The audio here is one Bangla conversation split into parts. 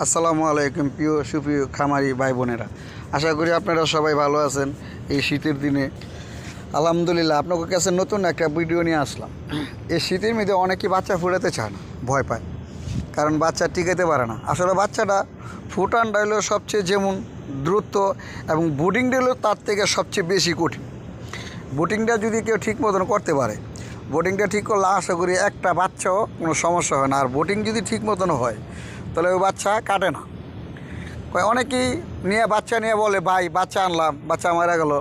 আসসালামু আলাইকুম প্রিয় সুপ্রিয় খামারি ভাই বোনেরা, আশা করি আপনারা সবাই ভালো আছেন। এই শীতের দিনে আলহামদুলিল্লাহ আপনাদের কাছে নতুন একটা ভিডিও নিয়ে আসলাম। এই শীতের মধ্যে অনেকেই বাচ্চা ফুটাতে চায় না, ভয় পায়, কারণ বাচ্চা টিকাতে পারে না। আসলে বাচ্চাটা ফুটানটা হলো সবচেয়ে যেমন দ্রুত এবং বুডিংটা হলো তার থেকে সবচেয়ে বেশি কঠিন। বোটিংটা যদি কেউ ঠিক মতন করতে পারে, বোটিংটা ঠিক করলে আশা করি একটা বাচ্চাও কোনো সমস্যা হয় না। আর বোটিং যদি ঠিক মতন হয় তাহলে ওই বাচ্চা কাটে না। অনেকেই নিয়ে বাচ্চা নিয়ে বলে ভাই বাচ্চা আনলাম, বাচ্চা মারা গেল,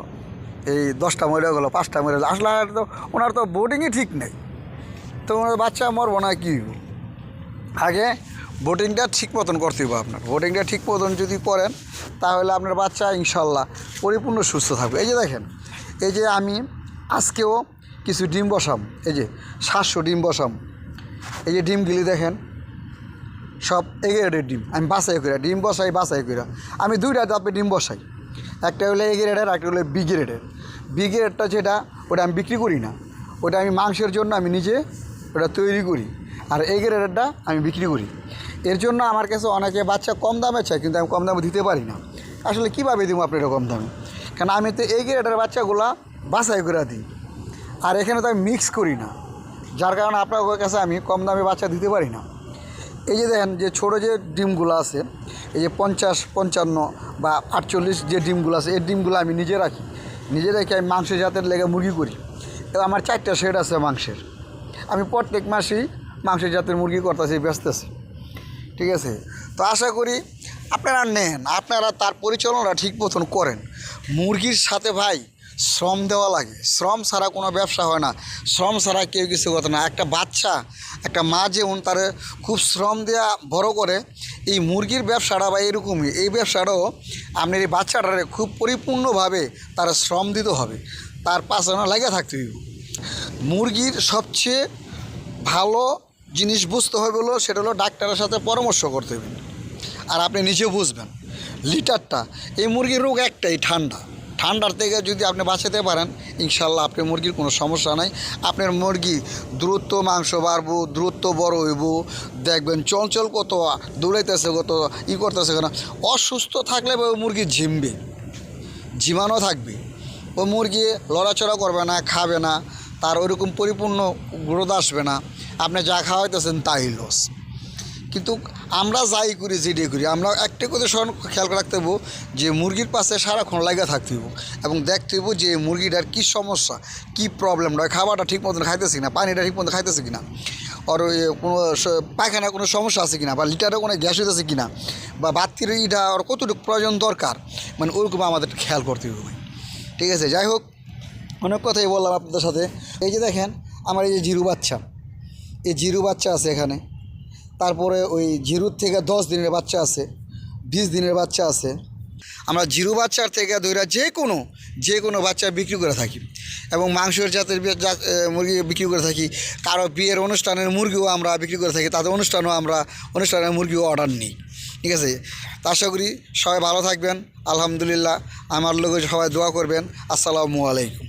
এই 10টা মরে গেলো, 5টা মরে গেলো। আসলে তো ওনার তো বোটিংই ঠিক নেই, তো ওনার বাচ্চা মরবো না কি? আগে বোটিংটা ঠিক মতন করতে হবে। আপনার বোটিংটা ঠিক মতন যদি করেন তাহলে আপনার বাচ্চা ইনশাল্লাহ পরিপূর্ণ সুস্থ থাকবে। এই যে দেখেন, এই যে আমি আজকেও কিছু ডিম বসাম, এই যে 700 ডিম বসাম। এই যে ডিমগুলি দেখেন সব এগেরেটের ডিম। আমি বাছাই করে ডিম বসাই, বাছাই করে আমি 2টা ধাপে ডিম বসাই। একটা হলো এগেরেটের, একটা হলো বি গ্রেডের। বি গ্রেডটা যেটা, ওটা আমি বিক্রি করি না, ওটা আমি মাংসের জন্য আমি নিজে ওটা তৈরি করি। আর এই গ্রেডেরটা আমি বিক্রি করি। এর জন্য আমার কাছে অনেকে বাচ্চা কম দামে চায়, কিন্তু আমি কম দামে দিতে পারি না। আসলে কীভাবে দিব আপনি এটা কম দামে? কারণ আমি তো এই গ্রেডের বাচ্চাগুলো বাছাই করে দিই, আর এখানে তো আমি মিক্স করি না, যার কারণে আপনার কাছে আমি কম দামে বাচ্চা দিতে পারি না। এই যে দেখেন যে ছোটো যে ডিমগুলো আছে, এই যে 50, 55 বা 48 যে ডিমগুলো আছে, এই ডিমগুলো আমি নিজে রাখি। নিজে রেখে আমি মাংসের জাতের লেগে মুরগি করি। তো আমার 4টা শেড আছে মাংসের। আমি প্রত্যেক মাসেই মাংসের জাতের মুরগি করতেছি, বেচতেছি। ঠিক আছে, তো আশা করি আপনারা নেন, আপনারা তার পরিচালনা ঠিক মতন করেন। মুরগির সাথে ভাই শ্রম দেওয়া লাগে, শ্রম ছাড়া কোনো ব্যবসা হয় না, শ্রম ছাড়া কেউ কিছু করতে না। একটা বাচ্চা, একটা মা যেমন তার খুব শ্রম দেওয়া বড় করে, এই মুরগির ব্যবসাটা বা এরকমই এই ব্যবসাটাও আপনার এই বাচ্চাটারে খুব পরিপূর্ণভাবে তার শ্রম দিতে হবে, তার পাশানো লেগে থাকতে হবে। মুরগির সবচেয়ে ভালো জিনিস বুঝতে হবে হলো, সেটা হলো ডাক্তারের সাথে পরামর্শ করতে হবে। আর আপনি নিজেও বুঝবেন লিটারটা, এই মুরগির রোগ একটাই, ঠান্ডা। ঠান্ডার থেকে যদি আপনি বাঁচাতে পারেন ইনশাল্লাহ আপনার মুরগির কোনো সমস্যা নাই। আপনার মুরগি দ্রুত মাংস বাড়বো, দ্রুত বড় হইব, দেখবেন চঞ্চল কত, দৌড়াইতেছে কত, করতেছে কেন। অসুস্থ থাকলে ওই মুরগি ঝিমবে, ঝিমানো থাকবে, ওই মুরগি লড়াচড়া করবে না, খাবে না, তার ওইরকম পরিপূর্ণ গ্রোথ আসবে না। আপনি যা খাওয়াইতেছেন তাই লস। কিন্তু আমরা যাই করি, যেটাই করি, আমরা একটা কথা খেয়াল রাখতে হইব যে মুরগির পাশে সারাক্ষণ লাগা থাকতে হইব এবং দেখতে হইব যে মুরগিটার কী সমস্যা, কী প্রবলেম রয়, খাবারটা ঠিক মতন খাইতেছি কিনা, পানিটা ঠিক মতন খাইতেছে কিনা, আর ওই কোনো পায়খানা কোনো সমস্যা আছে কিনা, বা লিটারে কোনো গ্যাস হইতেছে কিনা, বা বাতির ইটা আর কতটুকু প্রয়োজন দরকার, মানে ওইরকম আমাদের খেয়াল করতে হবে। ঠিক আছে, যাই হোক, অনেক কথাই বললাম আপনাদের সাথে। এই যে দেখেন আমার এই যে জিরু বাচ্চা, এই জিরু বাচ্চা আছে এখানে, তারপরে ওই জিরুর থেকে 10 দিনের বাচ্চা আছে, 20 দিনের বাচ্চা আছে। আমরা জিরু বাচ্চার থেকে ধরে যে কোনো বাচ্চা বিক্রি করে থাকি এবং মাংসের জাতের মুরগি বিক্রি করে থাকি। কারো বিয়ের অনুষ্ঠানের মুরগিও আমরা বিক্রি করে থাকি, তাদের অনুষ্ঠানের মুরগিও অর্ডার নিই। ঠিক আছে, তা আশা করি সবাই ভালো থাকবেন। আলহামদুলিল্লাহ, আমার লোক সবাই দোয়া করবেন। আসসালামু আলাইকুম।